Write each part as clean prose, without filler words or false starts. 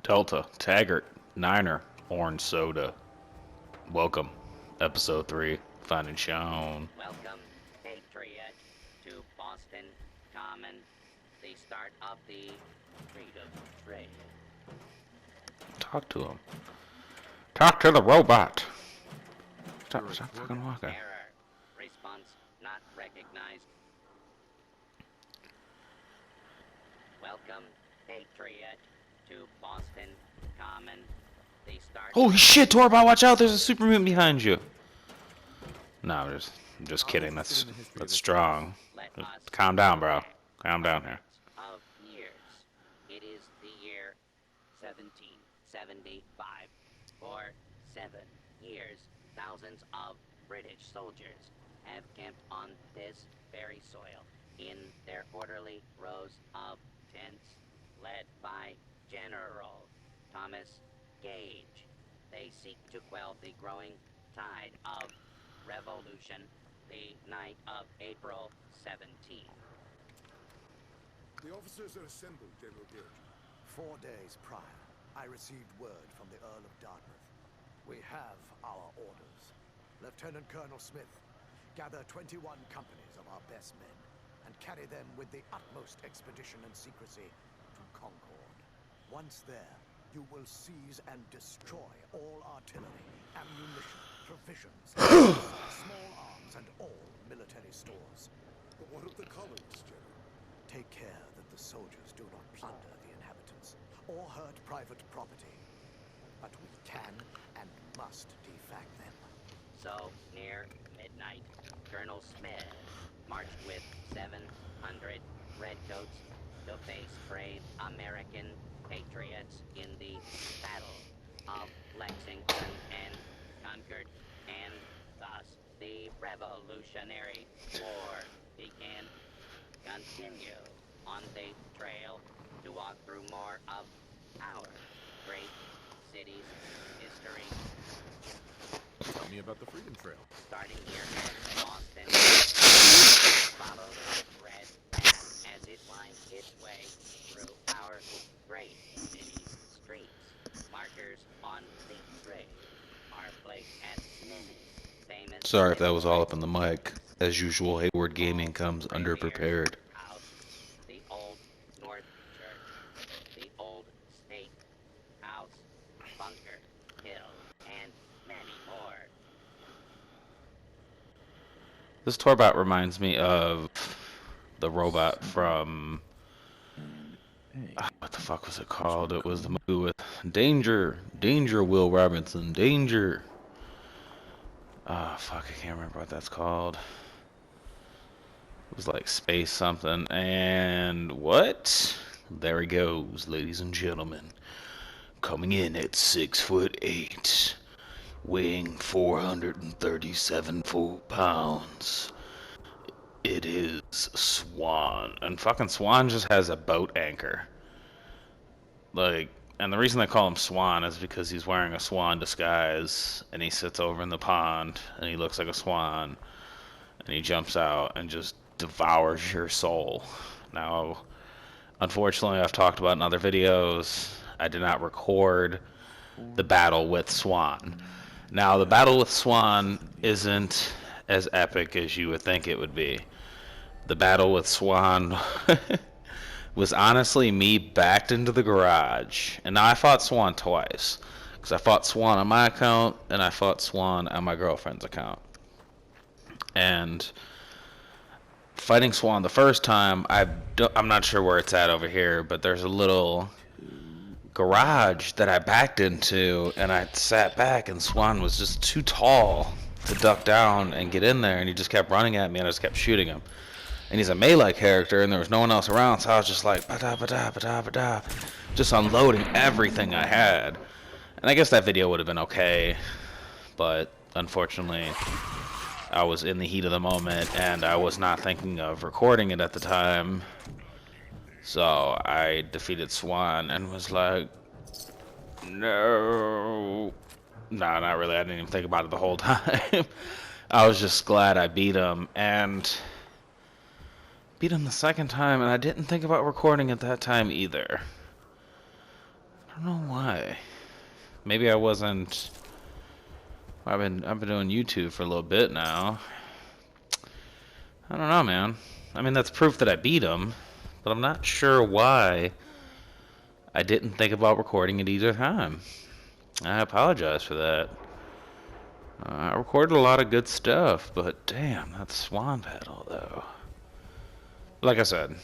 Delta, Taggart, Niner, Orange Soda. Welcome, Episode 3, Finding Shaun. Welcome, Patriot, to Boston Common, the start of the Freedom Trail. Talk to him. Talk to the robot. Stop fucking walking. Error. Response not recognized. Welcome, Patriot, to Boston Common, the start. Holy shit, Torbot, watch out, there's a super mutant behind you. No, I'm just kidding, that's strong. Calm down, bro. Calm down here. Of years. It is the year 1775. For 7 years, thousands of British soldiers have camped on this very soil in their orderly rows of tents, led by General Thomas Gage. They seek to quell the growing tide of revolution the night of April 17th. The officers are assembled, General Gage. 4 days prior, I received word from the Earl of Dartmouth. We have our orders. Lieutenant Colonel Smith, gather 21 companies of our best men and carry them with the utmost expedition and secrecy to Concord. Once there, you will seize and destroy all artillery, ammunition, provisions, small arms, and all military stores. But what of the colonists, General? Take care that the soldiers do not plunder the inhabitants or hurt private property. But we can and must defact them. So, near midnight, Colonel Smith marched with 700 redcoats to face brave American patriots in the Battle of Lexington and Concord, and thus the Revolutionary War began. Continue on the trail to walk through more of our great city's history. Tell me about the Freedom Trail. Starting here in Boston, follow the red path as it winds its way through our great city's streets. Markers on the trail are placed at many famous. Sorry if that was all up in the mic. As usual, Hayward Gaming comes underprepared. House, the old North Church, the old State House, Bunker Hill, and many more. This Torbot reminds me of the robot from... what the fuck was it called? It was the movie with Danger, Will Robinson, Danger. Fuck, I can't remember what that's called. It was like space something, and what? There he goes, ladies and gentlemen. Coming in at 6'8", weighing 437 full pounds. It is Swan, and fucking Swan just has a boat anchor. Like, and the reason they call him Swan is because he's wearing a swan disguise, and he sits over in the pond, and he looks like a swan, and he jumps out and just devours your soul. Now, unfortunately, I've talked about in other videos, I did not record the battle with Swan. Now, the battle with Swan isn't as epic as you would think it would be. The battle with Swan was honestly me backed into the garage. And now I fought Swan twice. Because I fought Swan on my account, and I fought Swan on my girlfriend's account. And fighting Swan the first time, I'm not sure where it's at over here, but there's a little garage that I backed into, and I sat back, and Swan was just too tall to duck down and get in there, and he just kept running at me, and I just kept shooting him. And he's a melee character, and there was no one else around, so I was just like, ba-da, ba-da, ba-da, ba-da, just unloading everything I had. And I guess that video would have been okay, but unfortunately, I was in the heat of the moment, and I was not thinking of recording it at the time. So I defeated Swan and was like, no. Nah, not really. I didn't even think about it the whole time. I was just glad I beat him, and beat him the second time, and I didn't think about recording at that time either. I don't know why. Maybe I wasn't. I've been doing YouTube for a little bit now. I don't know, man. I mean, that's proof that I beat him, but I'm not sure why I didn't think about recording it either time. I apologize for that. I recorded a lot of good stuff, but damn, that Swan battle, though. Like I said,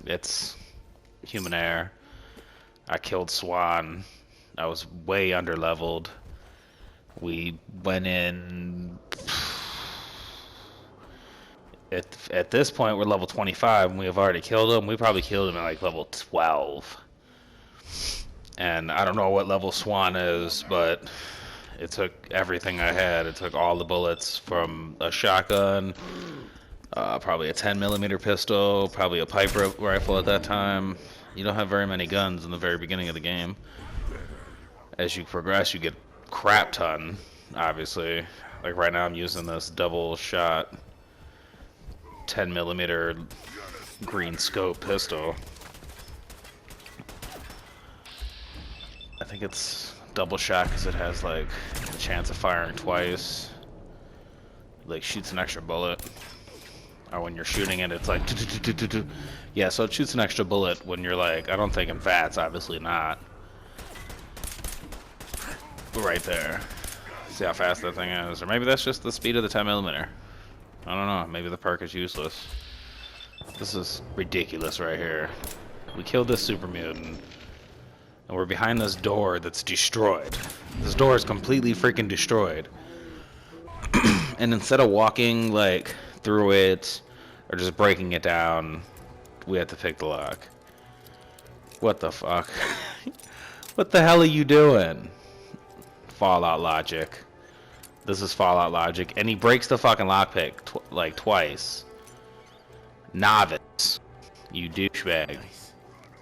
it's human error. I killed Swan. I was way underleveled. We went in... At this point, we're level 25, and we have already killed him. We probably killed him at like level 12. And I don't know what level Swan is, but it took everything I had. It took all the bullets from a shotgun, probably a 10mm pistol, probably a pipe rifle at that time. You don't have very many guns in the very beginning of the game. As you progress, you get crap ton, obviously. Like right now I'm using this double shot 10mm green scope pistol. I think it's double shot because it has like a chance of firing twice. Like shoots an extra bullet. Or when you're shooting it, it's like yeah, so it shoots an extra bullet when you're like, I don't think in VATS, obviously not. Right there. See how fast that thing is. Or maybe that's just the speed of the 10mm. I don't know. Maybe the perk is useless. This is ridiculous right here. We killed this super mutant. And we're behind this door that's destroyed. This door is completely freaking destroyed. And instead of walking, like, through it, or just breaking it down, we have to pick the lock. What the fuck? What the hell are you doing? FallOut logic. This is FallOut logic. And he breaks the fucking lockpick, like, twice. Novice. You douchebag.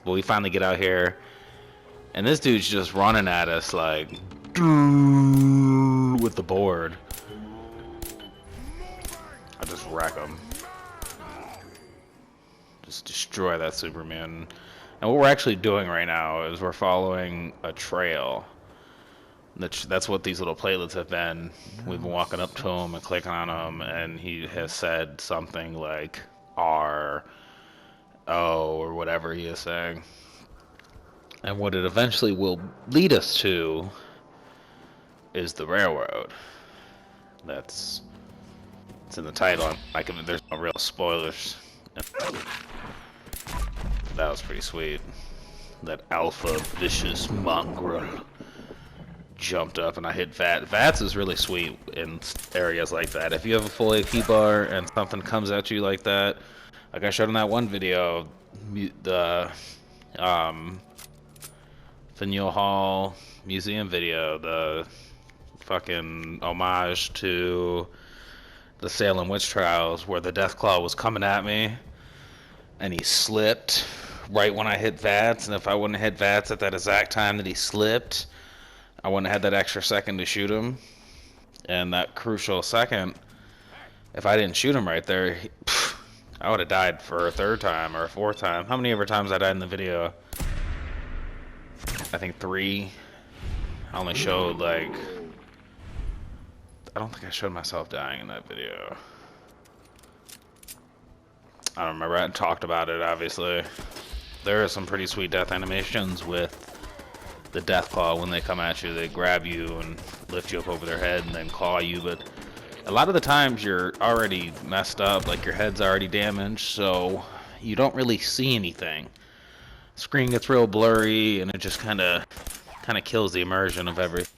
Well, we finally get out here. And this dude's just running at us, like, with the board. I just wreck him. Just destroy that Superman. And what we're actually doing right now is we're following a trail. That's what these little platelets have been. We've been walking up to him and clicking on him, and he has said something like R, O, or whatever he is saying. And what it eventually will lead us to is the railroad. It's in the title. There's no real spoilers. That was pretty sweet. That alpha vicious mongrel jumped up and I hit VATS. VATS is really sweet in areas like that. If you have a full AP bar and something comes at you like that, like I showed in that one video, the Faneuil Hall museum video, the fucking homage to the Salem witch trials, where the Deathclaw was coming at me and he slipped right when I hit VATS, and if I wouldn't have hit VATS at that exact time that he slipped, I wouldn't have had that extra second to shoot him. And that crucial second, if I didn't shoot him right there, I would have died for a third time or a fourth time. How many ever times I died in the video? I think 3. I only showed like... I don't think I showed myself dying in that video. I don't remember. I talked about it, obviously. There are some pretty sweet death animations with the Deathclaw. When they come at you, they grab you and lift you up over their head and then claw you. But a lot of the times you're already messed up, like your head's already damaged, so you don't really see anything. Screen gets real blurry, and it just kind of kills the immersion of everything.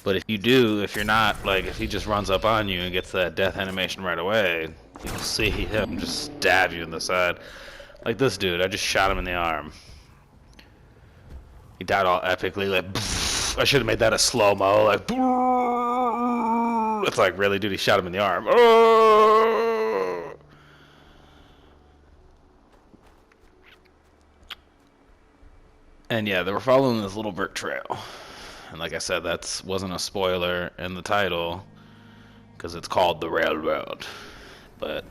But if you're not, like, if he just runs up on you and gets that death animation right away, you'll see him just stab you in the side. Like this dude, I just shot him in the arm. He died all epically, like, I should have made that a slow-mo, like, it's like, really, dude, he shot him in the arm. And yeah, they were following this little brick trail. And like I said, that wasn't a spoiler in the title, because it's called The Railroad. But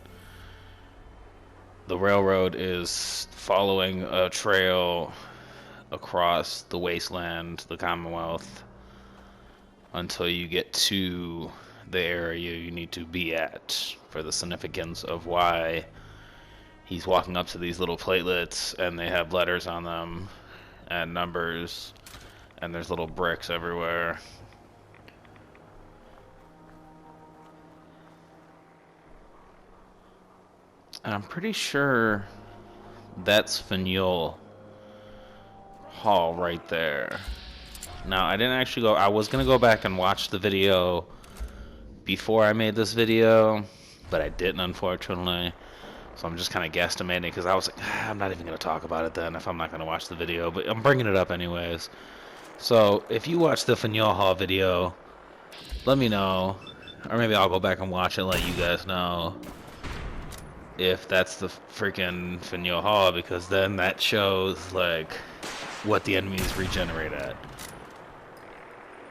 the railroad is following a trail across the wasteland, the Commonwealth, until you get to the area you need to be at for the significance of why he's walking up to these little platelets and they have letters on them and numbers, and there's little bricks everywhere. And I'm pretty sure that's Faneuil Hall right there. Now, I didn't actually go... I was going to go back and watch the video before I made this video, but I didn't, unfortunately. So I'm just kind of guesstimating, because I was like, I'm not even going to talk about it then if I'm not going to watch the video, but I'm bringing it up anyways. So, if you watch the Faneuil Hall video, let me know, or maybe I'll go back and watch it and let you guys know if that's the freaking Faneuil Hall, because then that shows, like, what the enemies regenerate at.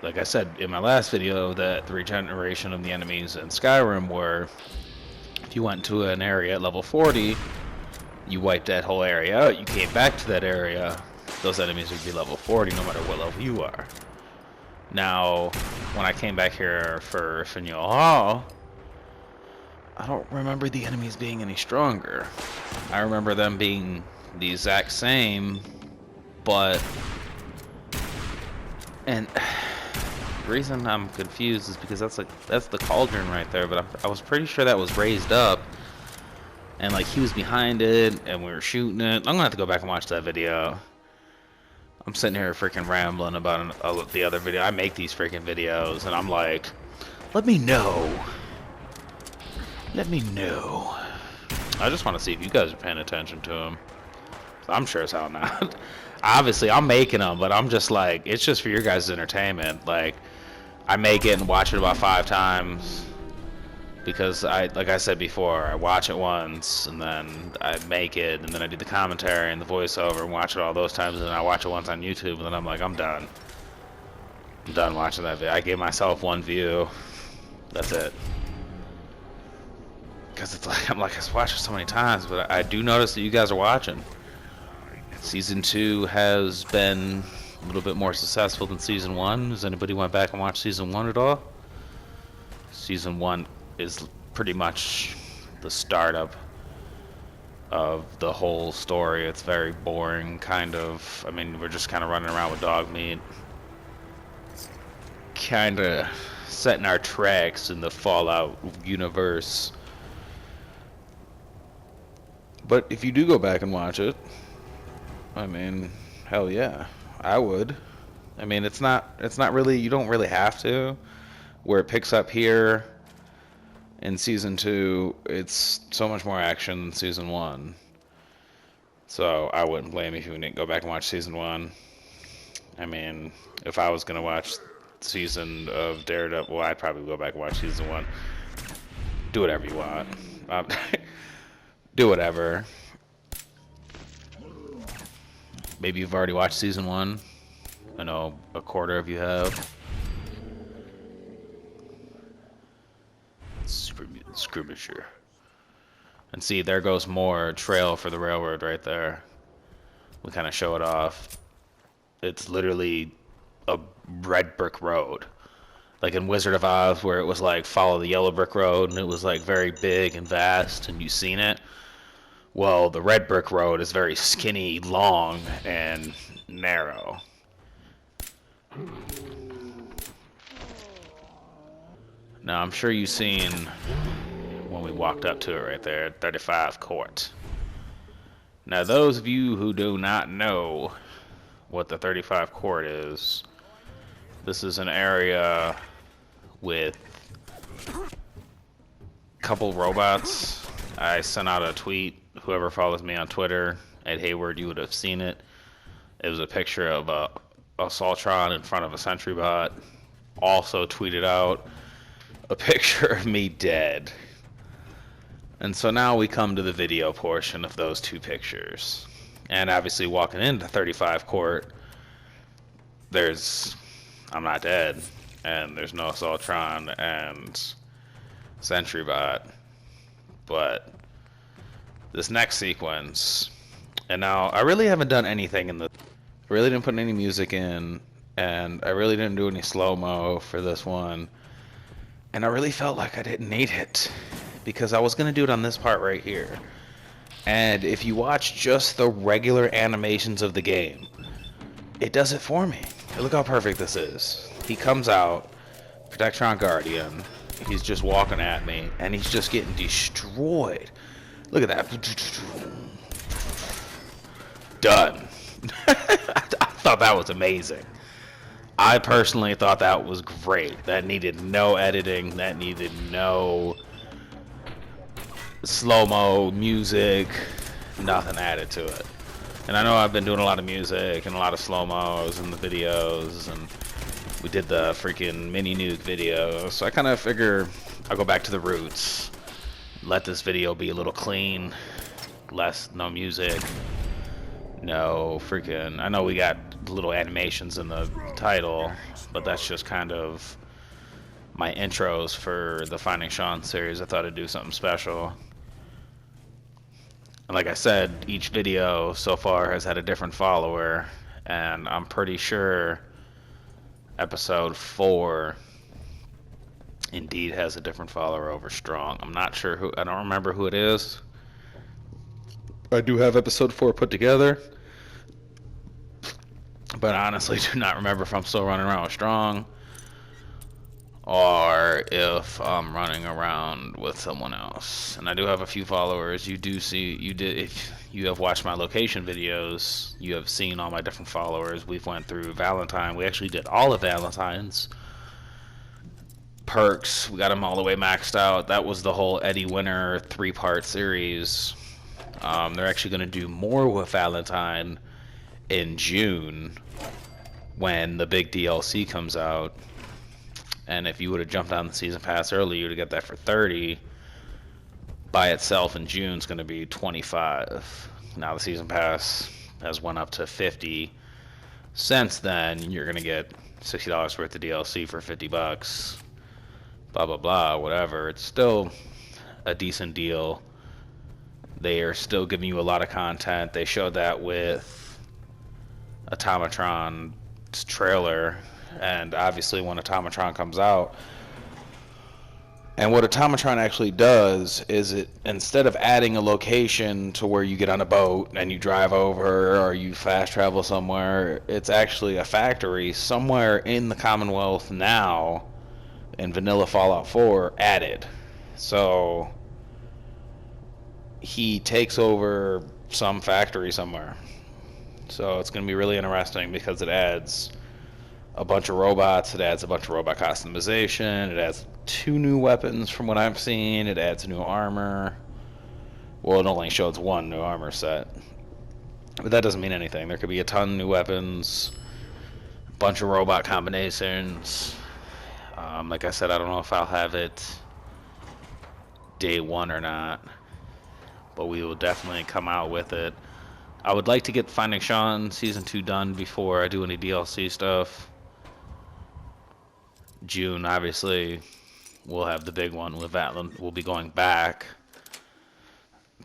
Like I said in my last video, that the regeneration of the enemies in Skyrim were, if you went to an area at level 40, you wiped that whole area out, you came back to that area, those enemies would be level 40 no matter what level you are. Now, when I came back here for Faneuil Hall, I don't remember the enemies being any stronger. I remember them being the exact same, but... And the reason I'm confused is because that's the cauldron right there, but I was pretty sure that was raised up, and like he was behind it, and we were shooting it. I'm gonna have to go back and watch that video. I'm sitting here freaking rambling about the other video. I make these freaking videos, and I'm like, let me know. Let me know. I just want to see if you guys are paying attention to them. I'm sure as hell not. Obviously, I'm making them, but I'm just like, it's just for your guys' entertainment. Like, I make it and watch it about 5 times. Because like I said before, I watch it once, and then I make it, and then I do the commentary and the voiceover and watch it all those times, and then I watch it once on YouTube, and then I'm like, I'm done. I'm done watching that video. I gave myself 1 view. That's it. Because it's like, I'm like, I've watched it so many times, but I do notice that you guys are watching. Season 2 has been a little bit more successful than Season 1. Has anybody went back and watched Season 1 at all? Season 1 is pretty much the startup of the whole story. It's very boring, kind of. I mean, we're just kind of running around with dog meat. Kind of setting our tracks in the FallOut universe. But if you do go back and watch it, I mean, hell yeah, I would. I mean, it's not really, you don't really have to. Where it picks up here in Season 2, it's so much more action than Season 1. So I wouldn't blame you if you didn't go back and watch Season 1. I mean, if I was going to watch season of Daredevil, well, I'd probably go back and watch Season 1. Do whatever you want. Do whatever. Maybe you've already watched Season 1. I know a quarter of you have. Super Mutant Skirmisher. And see, there goes more trail for the railroad right there. We kind of show it off. It's literally a red brick road. Like in Wizard of Oz, where it was like follow the yellow brick road, and it was like very big and vast, and you've seen it. Well, the red brick road is very skinny, long, and narrow. Now, I'm sure you've seen when we walked up to it right there, 35 Court. Now, those of you who do not know what the 35 Court is, this is an area with a couple robots. I sent out a tweet. Whoever follows me on Twitter at Hayward, you would have seen it. It was a picture of Assaultron in front of a sentry bot also tweeted out a picture of me dead. And so now we come to the video portion of those two pictures. And obviously walking into 35 court, I'm not dead, and there's no Assaultron and Sentry Bot. But this next sequence, and now I really haven't done anything I really didn't put any music in, and I really didn't do any slow-mo for this one. And I really felt like I didn't need it, because I was going to do it on this part right here. And if you watch just the regular animations of the game, it does it for me. Look how perfect this is. He comes out, Protectron Guardian, he's just walking at me, and he's just getting destroyed. Look at that. Done. I thought that was amazing. I personally thought that was great. That needed no editing. That needed no slow-mo music. Nothing added to it. And I know I've been doing a lot of music and a lot of slow-mos in the videos, and we did the freaking mini nuke video. So I kind of figure I'll go back to the roots. Let this video be a little clean. No music. No freaking... I know we got little animations in the title, but that's just kind of my intros for the Finding Shaun series. I thought I'd do something special. And like I said, each video so far has had a different follower, and I'm pretty sure episode 4 indeed has a different follower over Strong. I'm not sure who, I don't remember who it is. I do have episode 4 put together, but I honestly do not remember if I'm still running around with Strong or if I'm running around with someone else. And I do have a few followers. You do see, if you have watched my location videos, you have seen all my different followers. We've went through Valentine. We actually did all of Valentine's perks. We got them all the way maxed out. That was the whole Eddie Winter 3-part series. They're actually going to do more with Valentine in June when the big DLC comes out. And if you would have jumped on the season pass early, you would have got that for $30. By itself in June is going to be $25. Now the season pass has went up to $50. Since then, you're going to get $60 worth of DLC for $50. Blah, blah, blah, whatever. It's still a decent deal. They are still giving you a lot of content. They showed that with Automatron's trailer. And obviously when Automatron comes out, and what Automatron actually does is it, instead of adding a location to where you get on a boat and you drive over or you fast travel somewhere, it's actually a factory somewhere in the Commonwealth now in vanilla Fallout 4 added. So he takes over some factory somewhere. So it's going to be really interesting because it adds a bunch of robots, it adds a bunch of robot customization, it adds 2 new weapons from what I've seen, it adds new armor. Well, it only shows 1 new armor set, but that doesn't mean anything. There could be a ton of new weapons, a bunch of robot combinations. Like I said, I don't know if I'll have it day 1 or not, but we will definitely come out with it. I would like to get Finding Shaun Season 2 done before I do any DLC stuff. June, obviously, we'll have the big one with we'll be going back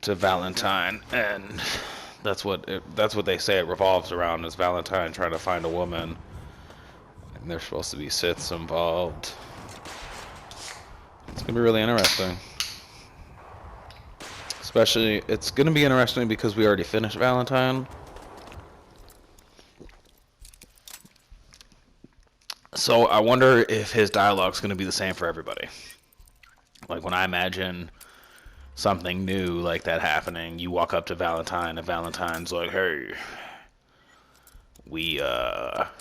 to Valentine, and that's what they say it revolves around, is Valentine trying to find a woman, and there's supposed to be Siths involved. It's gonna be really interesting. Especially, it's gonna be interesting because we already finished Valentine. So I wonder if his dialogue's going to be the same for everybody. Like when I imagine something new like that happening, you walk up to Valentine and Valentine's like, "Hey, we got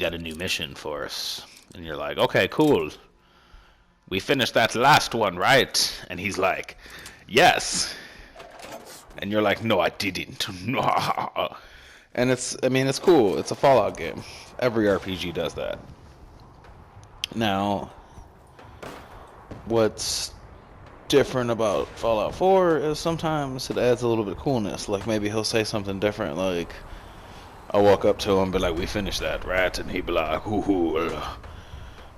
a new mission for us." And you're like, "Okay, cool. We finished that last one, right?" And he's like, "Yes." And you're like, "No, I didn't." And I mean, it's cool. It's a Fallout game. Every RPG does that. Now, what's different about Fallout 4 is sometimes it adds a little bit of coolness. Like maybe he'll say something different, like I'll walk up to him and be like, "We finished that, right?" And he'd be like, "Hoo,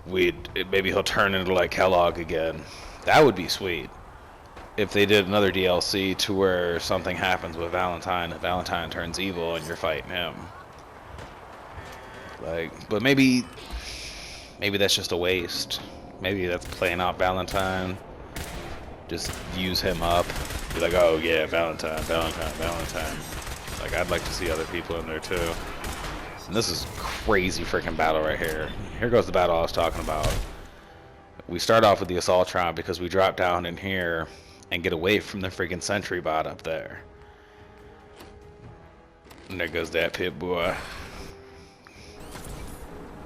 maybe he'll turn into like Kellogg again." That would be sweet if they did another DLC to where something happens with Valentine and Valentine turns evil and you're fighting him. Like, but maybe that's just a waste. Maybe that's playing out Valentine. Just use him up. Be like, oh yeah, Valentine. Like, I'd like to see other people in there too. And this is crazy freaking battle right here. Here goes the battle I was talking about. We start off with the Assaultron because we drop down in here and get away from the freaking sentry bot up there. And there goes that pit boy.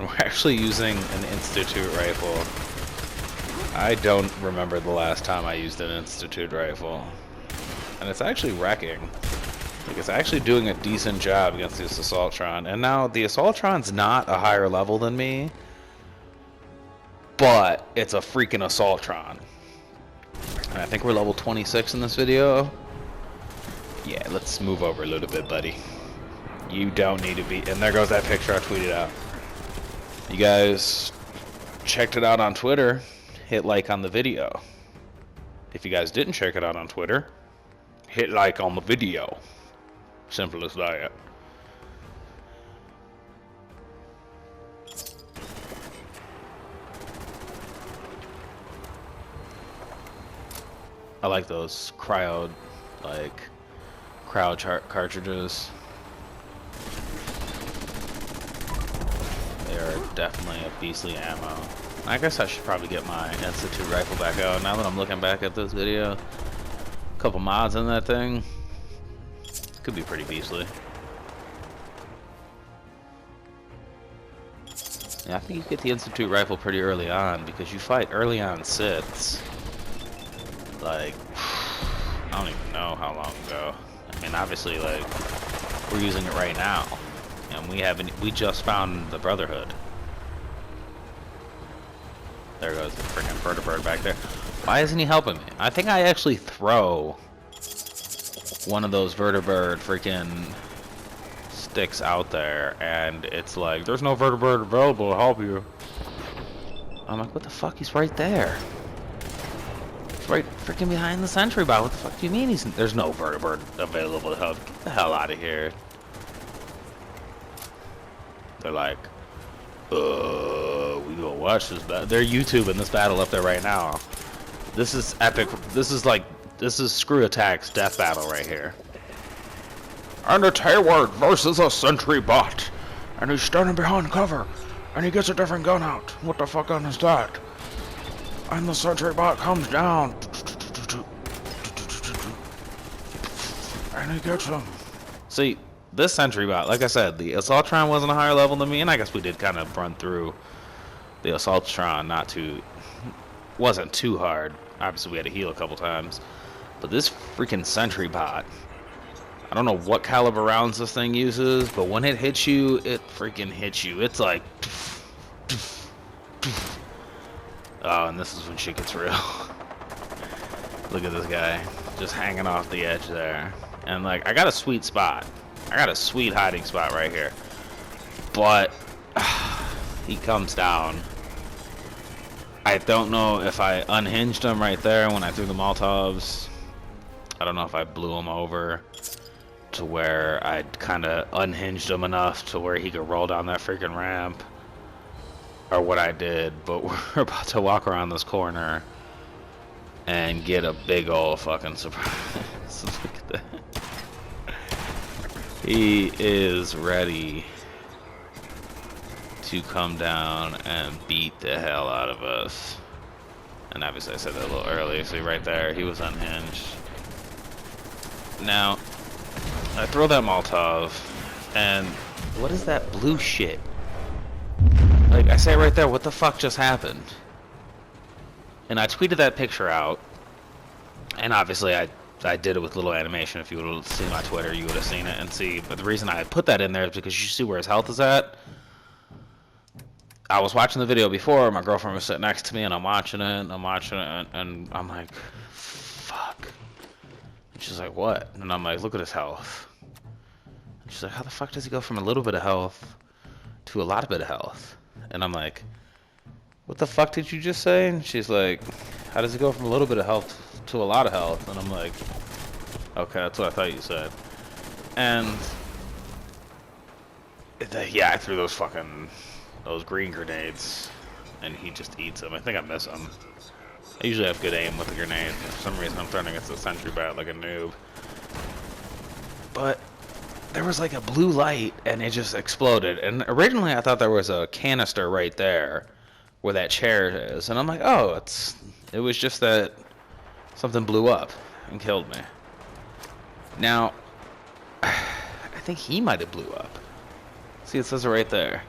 We're actually using an Institute rifle. I don't remember the last time I used an Institute rifle. And it's actually wrecking. Like, it's actually doing a decent job against this Assaultron. And now, the Assaultron's not a higher level than me, but it's a freaking Assaultron. And I think we're level 26 in this video. Yeah, let's move over a little bit, buddy. You don't need to be... And there goes that picture I tweeted out. You guys checked it out on Twitter, hit like on the video. If you guys didn't check it out on Twitter, hit like on the video. Simple as that. I like those crowd cartridges. They are definitely a beastly ammo. I guess I should probably get my Institute rifle back out now that I'm looking back at this video. A couple mods in that thing. Could be pretty beastly. Yeah, I think you get the Institute rifle pretty early on because you fight early on Siths. Like, I don't even know how long ago. I mean, obviously, like, we're using it right now. And we just found the Brotherhood. There goes the freaking vertibird back there. Why isn't he helping me? I think I actually throw one of those vertibird freaking sticks out there, and it's like, there's no vertibird available to help you. I'm like, what the fuck? He's right there. He's right freaking behind the sentry bot. What the fuck do you mean there's no vertibird available to help? Get the hell out of here. They're like, we gonna watch this battle. They're YouTubing this battle up there right now. This is epic. This is Screw Attack's death battle right here. And it's Hayward versus a sentry bot. And he's standing behind cover. And he gets a different gun out. What the fuck gun is that? And the sentry bot comes down. And he gets him. See, this sentry bot, like I said, the Assaultron wasn't a higher level than me, and I guess we did kind of run through the Assaultron wasn't too hard. Obviously we had to heal a couple times. But this freaking sentry bot, I don't know what caliber rounds this thing uses, but when it hits you, it freaking hits you. It's like... Oh, and this is when shit gets real. Look at this guy, just hanging off the edge there. And like, I got a sweet spot. I got a sweet hiding spot right here. But he comes down. I don't know if I unhinged him right there when I threw the Molotovs. I don't know if I blew him over to where I'd kind of unhinged him enough to where he could roll down that freaking ramp. Or what I did. But we're about to walk around this corner and get a big old fucking surprise. Look at that. He is ready to come down and beat the hell out of us. And obviously I said that a little early. See right there, he was unhinged. Now, I throw that Molotov, and what is that blue shit? Like, I say right there, what the fuck just happened? And I tweeted that picture out, and obviously I I did it with little animation. If you would have seen my Twitter, you would have seen it and see. But the reason I put that in there is because you see where his health is at. I was watching the video before. My girlfriend was sitting next to me, and I'm watching it, and I'm like, fuck. And she's like, what? And I'm like, look at his health. And she's like, how the fuck does he go from a little bit of health to a lot of bit of health? And I'm like, what the fuck did you just say? And she's like, how does he go from a little bit of health to a lot of health? And I'm like, okay, that's what I thought you said. And yeah, I threw those green grenades, and he just eats them. I think I miss them. I usually have good aim with the grenade. For some reason, I'm throwing against the sentry bat like a noob. But there was like a blue light, and it just exploded. And originally, I thought there was a canister right there where that chair is. And I'm like, oh, it was just that something blew up and killed me. Now, I think he might have blew up. See, it says it right there.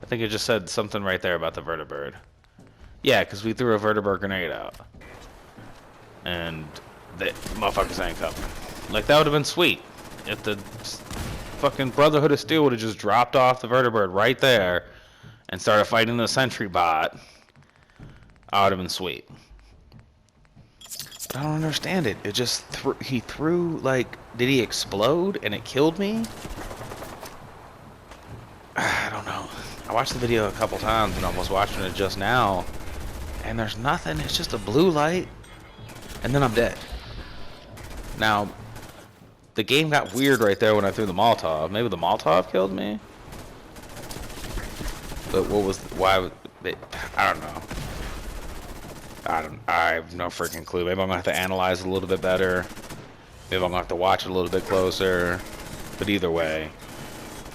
I think it just said something right there about the vertibird. Yeah, because we threw a vertibird grenade out. And the motherfuckers ain't coming. Like, that would have been sweet. If the fucking Brotherhood of Steel would have just dropped off the vertibird right there and started fighting the sentry bot, I would have been sweet. But I don't understand it. It just he threw, like, did he explode and it killed me? I don't know. I watched the video a couple times and I was watching it just now, and there's nothing. It's just a blue light, and then I'm dead. Now, the game got weird right there when I threw the Molotov. Maybe the Molotov killed me? But why, I don't know. I have no freaking clue. Maybe I'm gonna have to analyze it a little bit better. Maybe I'm gonna have to watch it a little bit closer. But either way,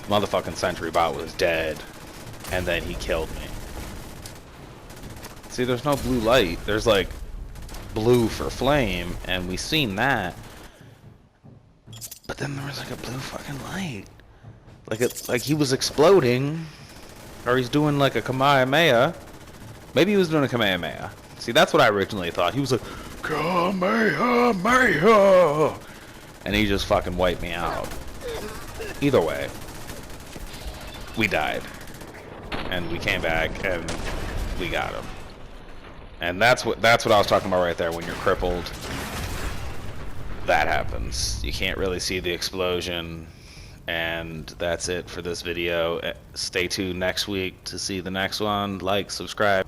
motherfucking sentry bot was dead, and then he killed me. See, there's no blue light. There's like blue for flame, and we seen that. But then there was like a blue fucking light, like he was exploding, or he's doing like a Kamehameha. Maybe he was doing a Kamehameha. See, that's what I originally thought. He was like Kamehameha, and he just fucking wiped me out. Either way, we died, and we came back, and we got him. And that's what I was talking about right there. When you're crippled, that happens. You can't really see the explosion, and that's it for this video. Stay tuned next week to see the next one. Like, subscribe.